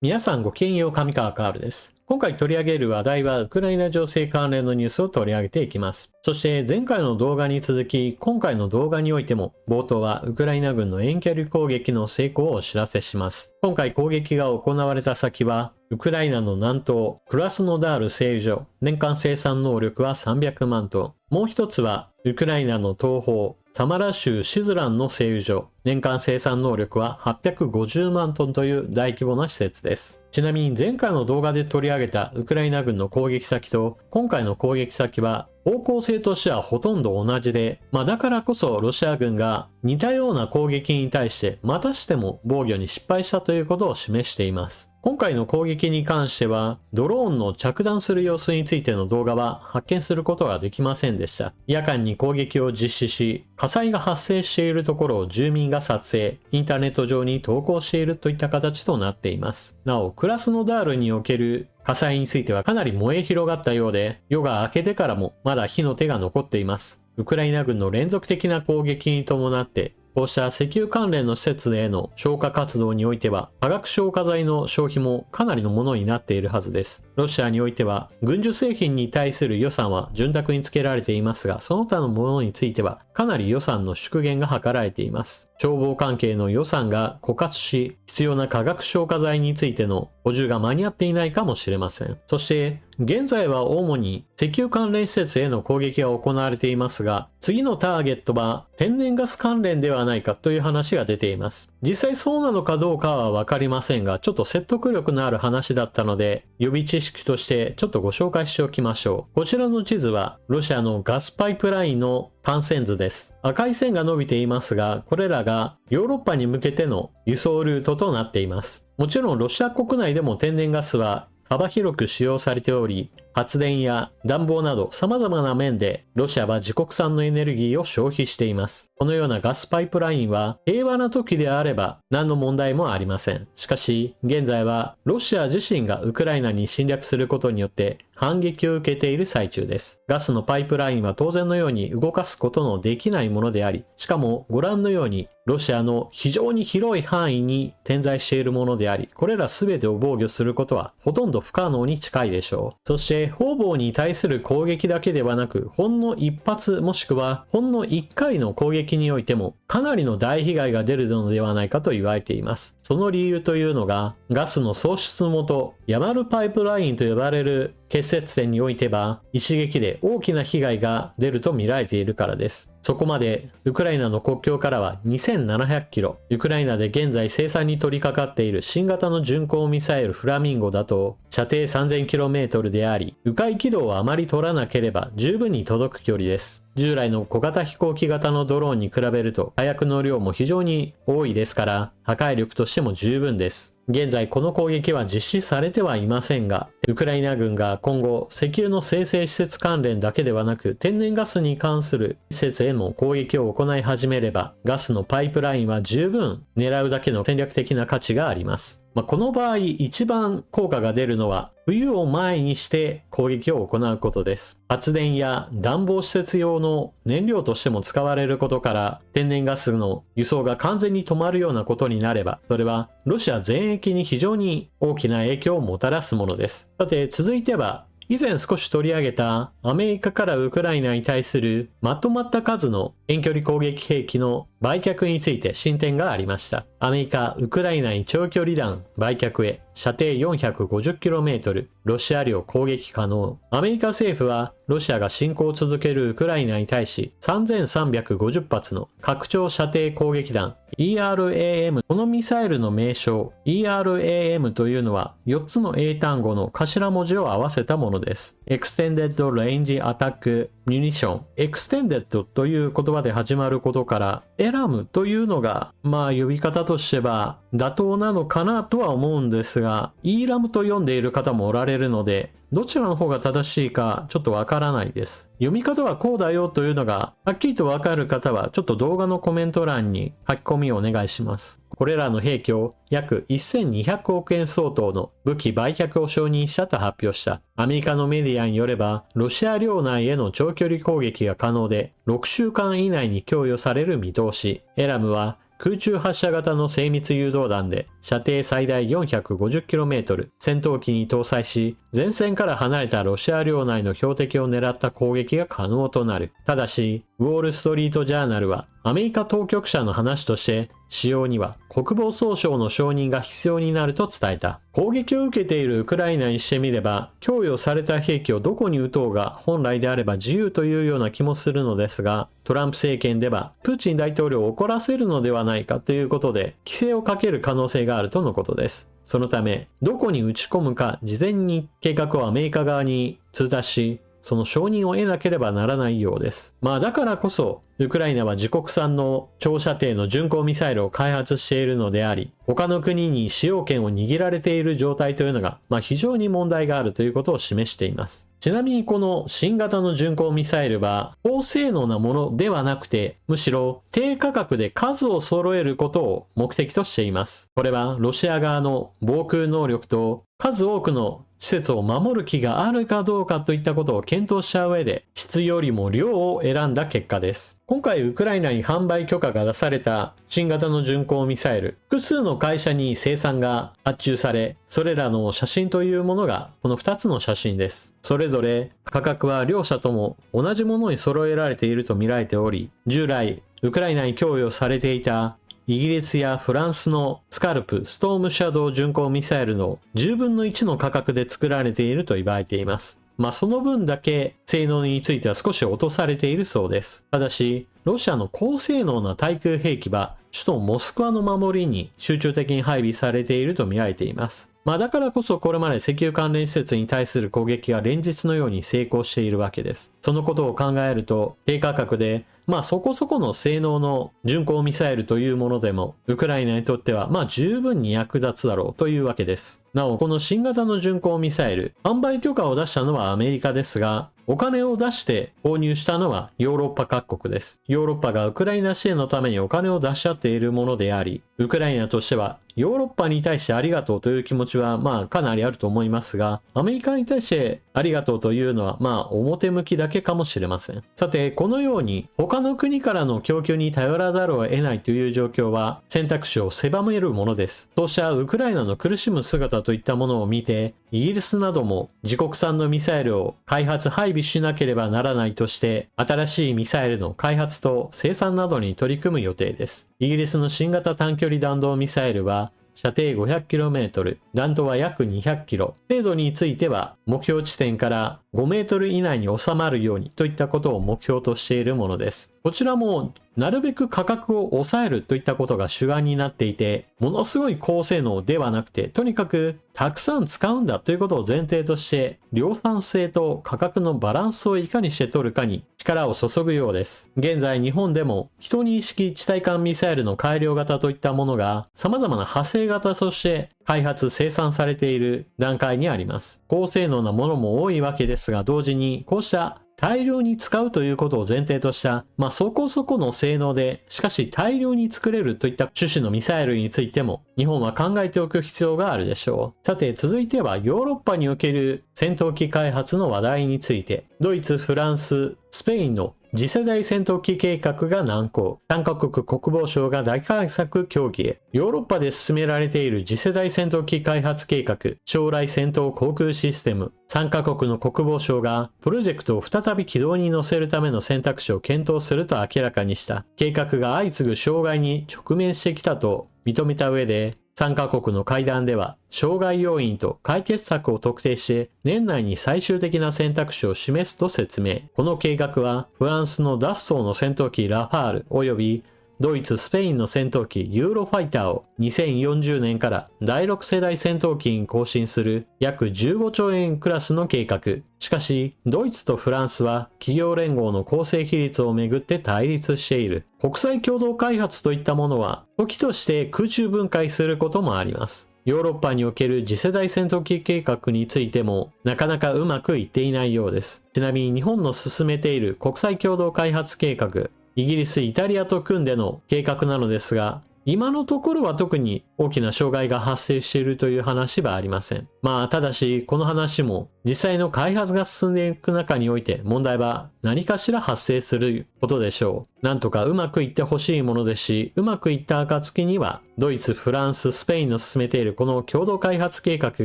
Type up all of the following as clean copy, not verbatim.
皆さんごきげんよう、上川カールです。今回取り上げる話題はウクライナ情勢関連のニュースを取り上げていきます。そして前回の動画に続き、今回の動画においても冒頭はウクライナ軍の遠距離攻撃の成功をお知らせします。今回攻撃が行われた先はウクライナの南東クラスノダール製油所、年間生産能力は300万トン。もう一つはウクライナの東方サマラ州シズランの製油所、年間生産能力は850万トンという大規模な施設です。ちなみに前回の動画で取り上げたウクライナ軍の攻撃先と今回の攻撃先は方向性としてはほとんど同じで、だからこそロシア軍が似たような攻撃に対してまたしても防御に失敗したということを示しています。今回の攻撃に関してはドローンの着弾する様子についての動画は発見することができませんでした。夜間に攻撃を実施し、火災が発生しているところを住民が撮影、インターネット上に投稿しているといった形となっています。なお、クラスノダールにおける火災についてはかなり燃え広がったようで、夜が明けてからもまだ火の手が残っています。ウクライナ軍の連続的な攻撃に伴って、こうした石油関連の施設への消火活動においては、化学消火剤の消費もかなりのものになっているはずです。ロシアにおいては、軍需製品に対する予算は潤沢につけられていますが、その他のものについては、かなり予算の縮減が図られています。消防関係の予算が枯渇し、必要な化学消火剤についての補充が間に合っていないかもしれません。そして、現在は主に石油関連施設への攻撃が行われていますが、次のターゲットは天然ガス関連ではないかという話が出ています。実際そうなのかどうかはわかりませんが、ちょっと説得力のある話だったので、予備知識としてちょっとご紹介しておきましょう。こちらの地図はロシアのガスパイプラインの幹線図です。赤い線が伸びていますが、これらがヨーロッパに向けての輸送ルートとなっています。もちろんロシア国内でも天然ガスは幅広く使用されており、発電や暖房など様々な面でロシアは自国産のエネルギーを消費しています。このようなガスパイプラインは平和な時であれば何の問題もありません。しかし現在はロシア自身がウクライナに侵略することによって反撃を受けている最中です。ガスのパイプラインは当然のように動かすことのできないものであり、しかもご覧のようにロシアの非常に広い範囲に点在しているものであり、これら全てを防御することはほとんど不可能に近いでしょう。そして方々に対する攻撃だけではなく、ほんの一発もしくはほんの一回の攻撃においてもかなりの大被害が出るのではないかと言われています。その理由というのが、ガスの送出元、ヤマルパイプラインと呼ばれる結節点においては一撃で大きな被害が出ると見られているからです。そこまでウクライナの国境からは2700キロ、ウクライナで現在生産に取り掛かっている新型の巡航ミサイルフラミンゴだと射程 3000km であり、迂回軌道をあまり取らなければ十分に届く距離です。従来の小型飛行機型のドローンに比べると火薬の量も非常に多いですから、破壊力としても十分です。現在この攻撃は実施されてはいませんが、ウクライナ軍が今後石油の生成施設関連だけではなく天然ガスに関する施設へも攻撃を行い始めれば、ガスのパイプラインは十分狙うだけの戦略的な価値があります。この場合一番効果が出るのは冬を前にして攻撃を行うことです。発電や暖房施設用の燃料としても使われることから、天然ガスの輸送が完全に止まるようなことになれば、それはロシア全域に非常に大きな影響をもたらすものです。さて続いては、以前少し取り上げたアメリカからウクライナに対するまとまった数の遠距離攻撃兵器の売却について進展がありました。アメリカ、ウクライナに長距離弾売却へ射程 450km、ロシア領攻撃可能。アメリカ政府はロシアが侵攻を続けるウクライナに対し3350発の拡張射程攻撃弾 ERAM、 このミサイルの名称 ERAM というのは4つの英単語の頭文字を合わせたものです。 Extended Range Attack Munition。 Extended という言葉で始まることから、エラムというのが呼び方としては妥当なのかなとは思うんですが、イーラムと読んでいる方もおられるので、どちらの方が正しいかちょっとわからないです。読み方はこうだよというのがはっきりとわかる方は、ちょっと動画のコメント欄に書き込みをお願いします。これらの兵器を約1200億円相当の武器売却を承認したと発表した。アメリカのメディアによれば、ロシア領内への長距離攻撃が可能で、6週間以内に供与される見通し。エラムは空中発射型の精密誘導弾で射程最大 450km 戦闘機に搭載し、前線から離れたロシア領内の標的を狙った攻撃が可能となる。ただし、ウォール・ストリート・ジャーナルはアメリカ当局者の話として、使用には国防総省の承認が必要になると伝えた。攻撃を受けているウクライナにしてみれば、供与された兵器をどこに撃とうが本来であれば自由というような気もするのですが、トランプ政権ではプーチン大統領を怒らせるのではないかということで、規制をかける可能性があるとのことです。そのため、どこに撃ち込むか事前に計画をアメリカ側に通達し、その承認を得なければならないようです。だからこそ、ウクライナは自国産の長射程の巡航ミサイルを開発しているのであり、他の国に使用権を握られている状態というのが、非常に問題があるということを示しています。ちなみにこの新型の巡航ミサイルは、高性能なものではなくて、むしろ低価格で数を揃えることを目的としています。これはロシア側の防空能力と数多くの施設を守る気があるかどうかといったことを検討した上で、質よりも量を選んだ結果です。今回ウクライナに販売許可が出された新型の巡航ミサイル、複数の会社に生産が発注され、それらの写真というものがこの2つの写真です。それぞれ価格は両社とも同じものに揃えられていると見られており、従来ウクライナに供与されていたイギリスやフランスのスカルプ、ストームシャドウ巡航ミサイルの10分の1の価格で作られていると言われています。その分だけ性能については少し落とされているそうです。ただし、ロシアの高性能な対空兵器は首都モスクワの守りに集中的に配備されていると見られています。だからこそこれまで石油関連施設に対する攻撃が連日のように成功しているわけです。そのことを考えると、低価格でそこそこの性能の巡航ミサイルというものでも、ウクライナにとっては十分に役立つだろうというわけです。なお、この新型の巡航ミサイル、販売許可を出したのはアメリカですが、お金を出して購入したのはヨーロッパ各国です。ヨーロッパがウクライナ支援のためにお金を出し合っているものであり、ウクライナとしてはヨーロッパに対してありがとうという気持ちはかなりあると思いますが、アメリカに対してありがとうというのは表向きだけかもしれません。さて、このように他の国からの供給に頼らざるを得ないという状況は選択肢を狭めるものです。そうしたウクライナの苦しむ姿といったものを見て、イギリスなども自国産のミサイルを開発配備しなければならないとして、新しいミサイルの開発と生産などに取り組む予定です。イギリスの新型短距離弾道ミサイルは射程 500km、弾頭は約 200km、精度については目標地点から5メートル以内に収まるようにといったことを目標としているものです。こちらもなるべく価格を抑えるといったことが主眼になっていて、ものすごい高性能ではなくて、とにかくたくさん使うんだということを前提として、量産性と価格のバランスをいかにして取るかに力を注ぐようです。現在日本でも12式地対艦ミサイルの改良型といったものが様々な派生型として開発生産されている段階にあります。高性能なものも多いわけですが、同時にこうした大量に使うということを前提とした、そこそこの性能で、しかし大量に作れるといった趣旨のミサイルについても、日本は考えておく必要があるでしょう。さて、続いてはヨーロッパにおける戦闘機開発の話題について、ドイツ、フランス、スペインの次世代戦闘機計画が難航。3カ国国防省が大改革協議へ。ヨーロッパで進められている次世代戦闘機開発計画、将来戦闘航空システム。3カ国の国防省がプロジェクトを再び軌道に乗せるための選択肢を検討すると明らかにした。計画が相次ぐ障害に直面してきたと認めた上で、3カ国の会談では、障害要因と解決策を特定して、年内に最終的な選択肢を示すと説明。この計画は、フランスのダッソーの戦闘機ラファール及び、ドイツ・スペインの戦闘機ユーロファイターを2040年から第6世代戦闘機に更新する約15兆円クラスの計画。しかし、ドイツとフランスは企業連合の構成比率をめぐって対立している。国際共同開発といったものは、時として空中分解することもあります。ヨーロッパにおける次世代戦闘機計画についてもなかなかうまくいっていないようです。ちなみに日本の進めている国際共同開発計画、イギリス、イタリアと組んでの計画なのですが、今のところは特に大きな障害が発生しているという話はありません。ただし、この話も実際の開発が進んでいく中において問題は何かしら発生することでしょう。なんとかうまくいってほしいものですし、うまくいった暁にはドイツ、フランス、スペインの進めているこの共同開発計画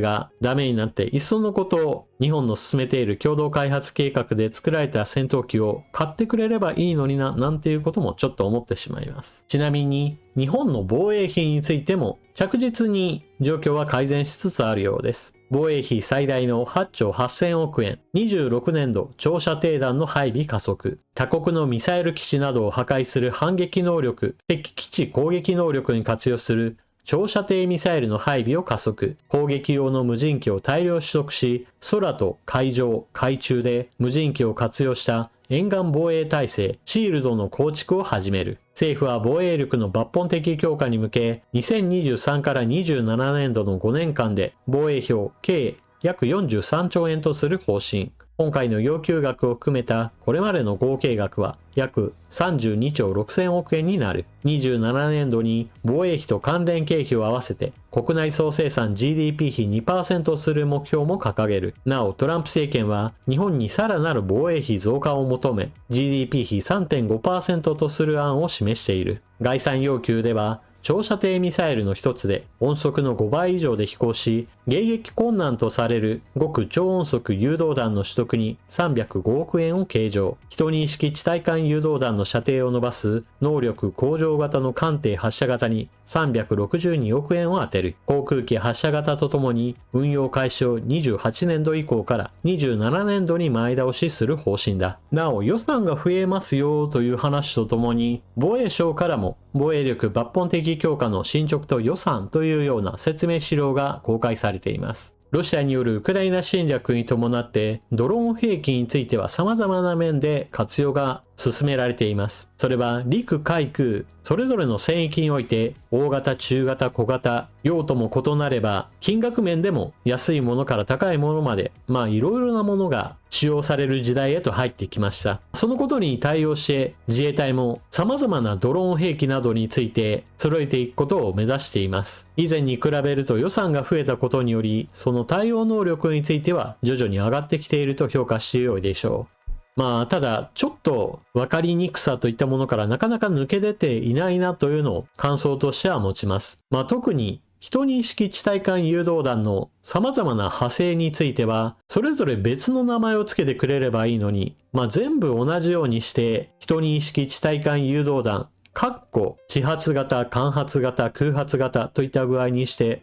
がダメになって、いっそのことを日本の進めている共同開発計画で作られた戦闘機を買ってくれればいいのにな、なんていうこともちょっと思ってしまいます。ちなみに日本の防衛費についても着実に状況は改善しつつあるようです。防衛費最大の8兆8000億円、26年度長射程弾の配備加速、他国のミサイル基地などを破壊する反撃能力、敵基地攻撃能力に活用する長射程ミサイルの配備を加速、攻撃用の無人機を大量取得し、空と海上、海中で無人機を活用した沿岸防衛体制、シールドの構築を始める。政府は防衛力の抜本的強化に向け、2023から27年度の5年間で防衛費を計約43兆円とする方針。今回の要求額を含めたこれまでの合計額は約32兆6000億円になる。27年度に防衛費と関連経費を合わせて国内総生産 GDP 比 2% する目標も掲げる。なおトランプ政権は日本にさらなる防衛費増加を求め GDP 比 3.5% とする案を示している。概算要求では長射程ミサイルの一つで音速の5倍以上で飛行し、迎撃困難とされる極超音速誘導弾の取得に305億円を計上。12式地対艦誘導弾の射程を伸ばす能力向上型の艦艇発射型に362億円を充てる。航空機発射型とともに運用開始を28年度以降から27年度に前倒しする方針だ。なお予算が増えますよという話とともに、防衛省からも防衛力抜本的強化の進捗と予算というような説明資料が公開されています。ロシアによるウクライナ侵略に伴ってドローン兵器については様々な面で活用が進められています。それは陸海空それぞれの戦域において大型、中型、小型、用途も異なれば金額面でも安いものから高いものまでいろいろなものが使用される時代へと入ってきました。そのことに対応して自衛隊も様々なドローン兵器などについて揃えていくことを目指しています。以前に比べると予算が増えたことによりその対応能力については徐々に上がってきていると評価してよいでしょう。ただちょっと分かりにくさといったものからなかなか抜け出ていないなというのを感想としては持ちます。特に12式地対艦誘導弾の様々な派生についてはそれぞれ別の名前をつけてくれればいいのに、全部同じようにして12式地対艦誘導弾地発型、間発型、空発型といった具合にして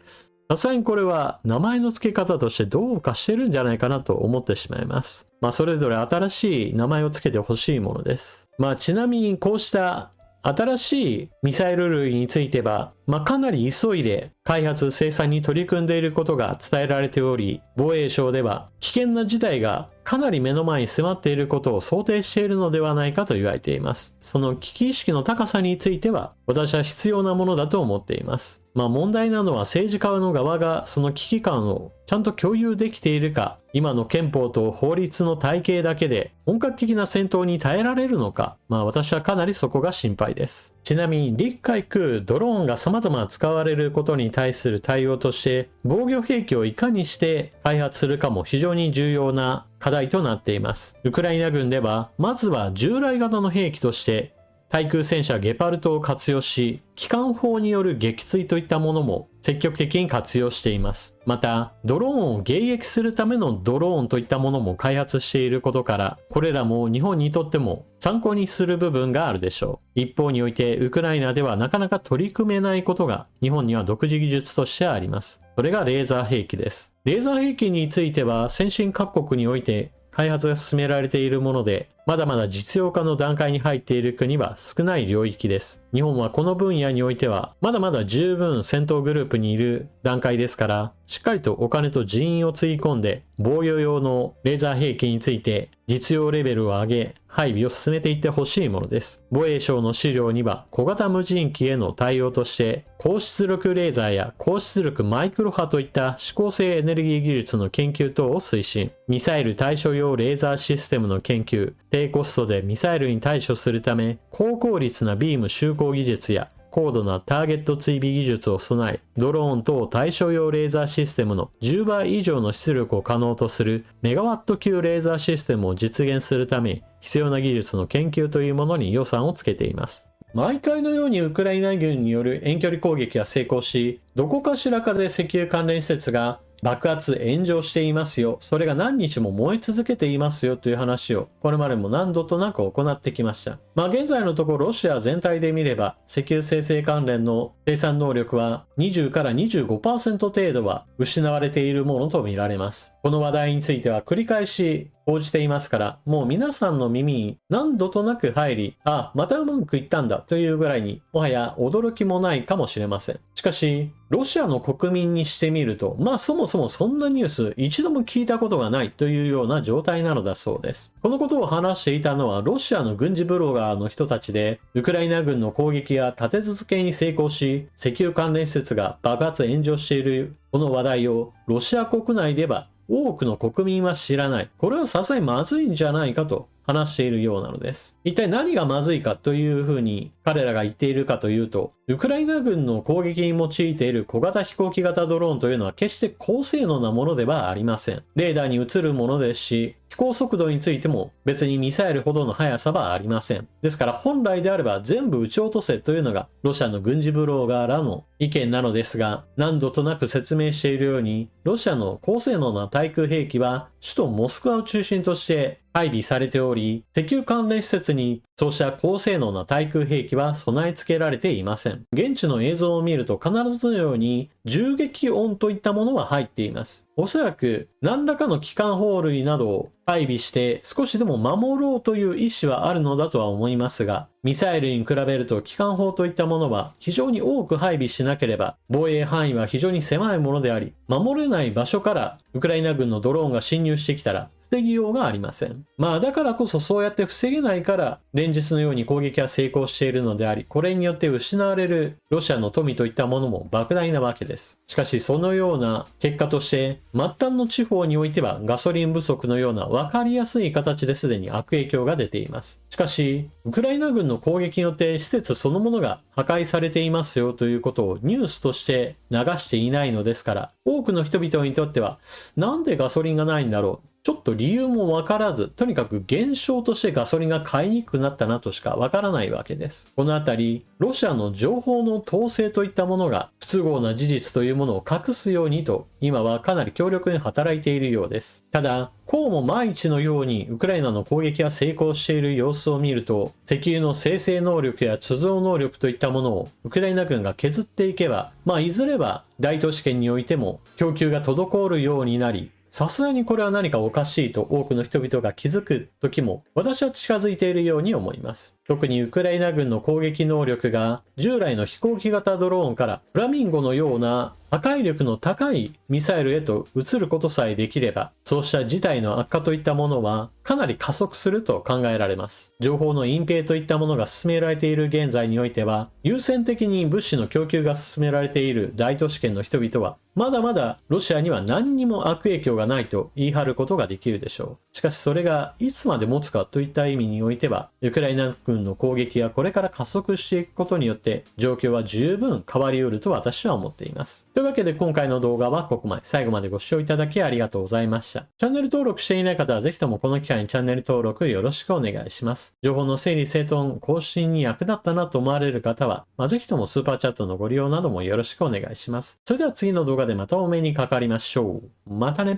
さすがにこれは名前の付け方としてどうかしてるんじゃないかなと思ってしまいます。それぞれ新しい名前を付けてほしいものです。ちなみにこうした新しいミサイル類については、かなり急いで開発生産に取り組んでいることが伝えられており、防衛省では危険な事態がかなり目の前に迫っていることを想定しているのではないかと言われています。その危機意識の高さについては私は必要なものだと思っています。問題なのは政治家の側がその危機感をちゃんと共有できているか、今の憲法と法律の体系だけで本格的な戦闘に耐えられるのか、私はかなりそこが心配です。ちなみに陸海空ドローンが様々使われることに対する対応として防御兵器をいかにして開発するかも非常に重要な課題となっています。ウクライナ軍ではまずは従来型の兵器として対空戦車ゲパルトを活用し、機関砲による撃墜といったものも積極的に活用しています。また、ドローンを迎撃するためのドローンといったものも開発していることから、これらも日本にとっても参考にする部分があるでしょう。一方において、ウクライナではなかなか取り組めないことが日本には独自技術としてあります。それがレーザー兵器です。レーザー兵器については先進各国において開発が進められているもので、まだまだ実用化の段階に入っている国は少ない領域です。日本はこの分野においてはまだまだ十分戦闘グループにいる段階ですから、しっかりとお金と人員をつぎ込んで防御用のレーザー兵器について実用レベルを上げ配備を進めていってほしいものです。防衛省の資料には小型無人機への対応として高出力レーザーや高出力マイクロ波といった指向性エネルギー技術の研究等を推進、ミサイル対処用レーザーシステムの研究、低コストでミサイルに対処するため高効率なビーム就航技術や高度なターゲット追尾技術を備え、ドローン等対象用レーザーシステムの10倍以上の出力を可能とするメガワット級レーザーシステムを実現するため、必要な技術の研究というものに予算をつけています。毎回のようにウクライナ軍による遠距離攻撃が成功し、どこかしらかで石油関連施設が爆発炎上していますよ。それが何日も燃え続けていますよという話をこれまでも何度となく行ってきました。現在のところロシア全体で見れば石油生成関連の生産能力は20から 25% 程度は失われているものとみられます。この話題については繰り返し報じていますから、もう皆さんの耳に何度となく入り、またうまくいったんだというぐらいにもはや驚きもないかもしれません。しかしロシアの国民にしてみると、そもそもそんなニュース一度も聞いたことがないというような状態なのだそうです。このことを話していたのはロシアの軍事ブロガーの人たちで、ウクライナ軍の攻撃が立て続けに成功し、石油関連施設が爆発炎上しているこの話題をロシア国内では多くの国民は知らない。これはさすがにまずいんじゃないかと話しているようなのです。一体何がまずいかというふうに彼らが言っているかというと、ウクライナ軍の攻撃に用いている小型飛行機型ドローンというのは決して高性能なものではありません。レーダーに映るものですし、飛行速度についても別にミサイルほどの速さはありません。ですから本来であれば全部撃ち落とせというのがロシアの軍事ブロガーらの意見なのですが、何度となく説明しているように、ロシアの高性能な対空兵器は首都モスクワを中心として配備されており、石油関連施設にそうした高性能な対空兵器は備え付けられていません。現地の映像を見ると必ずのように銃撃音といったものは入っています。おそらく何らかの機関砲類などを配備して少しでも守ろうという意思はあるのだとは思いますが、ミサイルに比べると機関砲といったものは非常に多く配備しなければ防衛範囲は非常に狭いものであり、守れない場所からウクライナ軍のドローンが侵入してきたら防ぎようがありません。だからこそそうやって防げないから連日のように攻撃が成功しているのであり、これによって失われるロシアの富といったものも莫大なわけです。しかしそのような結果として末端の地方においてはガソリン不足のような分かりやすい形ですでに悪影響が出ています。しかしウクライナ軍の攻撃によって施設そのものが破壊されていますよということをニュースとして流していないのですから、多くの人々にとってはなんでガソリンがないんだろう、ちょっと理由もわからず、とにかく現象としてガソリンが買いにくくなったなとしかわからないわけです。このあたり、ロシアの情報の統制といったものが不都合な事実というものを隠すようにと、今はかなり強力に働いているようです。ただ、こうも毎日のようにウクライナの攻撃が成功している様子を見ると、石油の生成能力や貯蔵能力といったものをウクライナ軍が削っていけば、いずれは大都市圏においても供給が滞るようになり、さすがにこれは何かおかしいと多くの人々が気づく時も私は近づいているように思います。特にウクライナ軍の攻撃能力が従来の飛行機型ドローンからフラミンゴのような破壊力の高いミサイルへと移ることさえできれば、そうした事態の悪化といったものはかなり加速すると考えられます。情報の隠蔽といったものが進められている現在においては、優先的に物資の供給が進められている大都市圏の人々は、まだまだロシアには何にも悪影響がないと言い張ることができるでしょう。しかしそれがいつまで持つかといった意味においては、ウクライナ軍の攻撃がこれから加速していくことによって状況は十分変わりうると私は思っています。というわけで今回の動画はここまで。最後までご視聴いただきありがとうございました。チャンネル登録していない方はぜひともこの機会にチャンネル登録よろしくお願いします。情報の整理整頓、更新に役立ったなと思われる方は、ぜひともスーパーチャットのご利用などもよろしくお願いします。それでは次の動画でまたお目にかかりましょう。またね。